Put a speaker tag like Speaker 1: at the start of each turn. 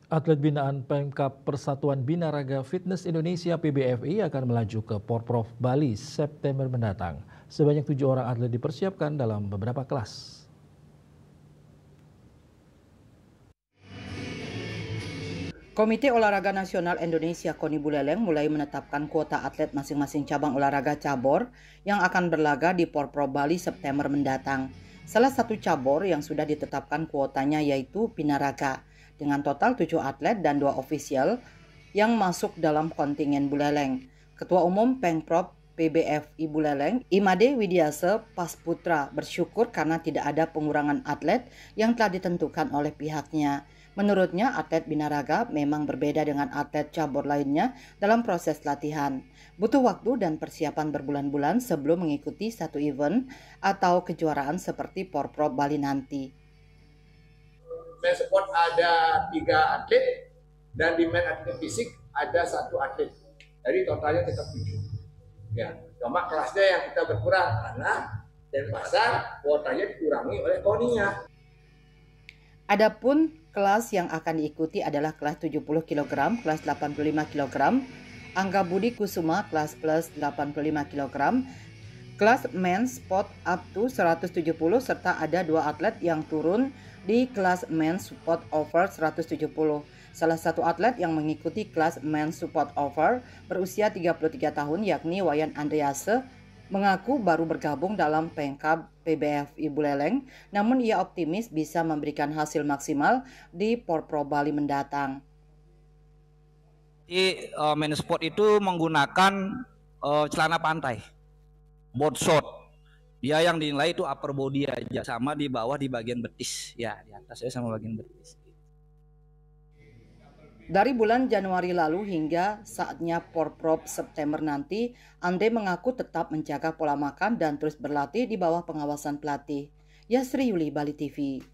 Speaker 1: Atlet binaan Pemkab Persatuan Binaraga Fitness Indonesia (PBFI) akan melaju ke Porprov Bali September mendatang. Sebanyak 7 orang atlet dipersiapkan dalam beberapa kelas.
Speaker 2: Komite Olahraga Nasional Indonesia KONI Buleleng mulai menetapkan kuota atlet masing-masing cabang olahraga cabur yang akan berlaga di Porprov Bali September mendatang. Salah satu cabur yang sudah ditetapkan kuotanya yaitu Binaraga dengan total 7 atlet dan 2 ofisial yang masuk dalam kontingen Buleleng. Ketua Umum Pemprov PBFI Buleleng, Imade Widiase Pasputra bersyukur karena tidak ada pengurangan atlet yang telah ditentukan oleh pihaknya. Menurutnya, atlet Binaraga memang berbeda dengan atlet cabur lainnya dalam proses latihan. Butuh waktu dan persiapan berbulan-bulan sebelum mengikuti satu event atau kejuaraan seperti Porprov Bali nanti.
Speaker 3: Main sport ada 3 atlet dan di main atlet fisik ada 1 atlet. Jadi totalnya tetap 7. Ya, cuma kelasnya yang kita berkurang karena Denpasar kuotanya dikurangi oleh KONI-nya.
Speaker 2: Adapun kelas yang akan diikuti adalah kelas 70 kg, kelas 85 kg, Angga Budi Kusuma kelas plus 85 kg, kelas men's spot up to 170 serta ada 2 atlet yang turun di kelas men's spot over 170. Salah satu atlet yang mengikuti kelas men's support over berusia 33 tahun yakni Wayan Andrease mengaku baru bergabung dalam Pemkab PBFI Buleleng, namun ia optimis bisa memberikan hasil maksimal di Porprov Bali mendatang.
Speaker 4: Di main sport itu menggunakan celana pantai, board short. Dia yang dinilai itu upper body aja, sama di bawah di bagian betis, ya di atasnya sama bagian betis.
Speaker 2: Dari bulan Januari lalu hingga saatnya Porprov September nanti, Ande mengaku tetap menjaga pola makan dan terus berlatih di bawah pengawasan pelatih. Yasri Yuli, Bali TV.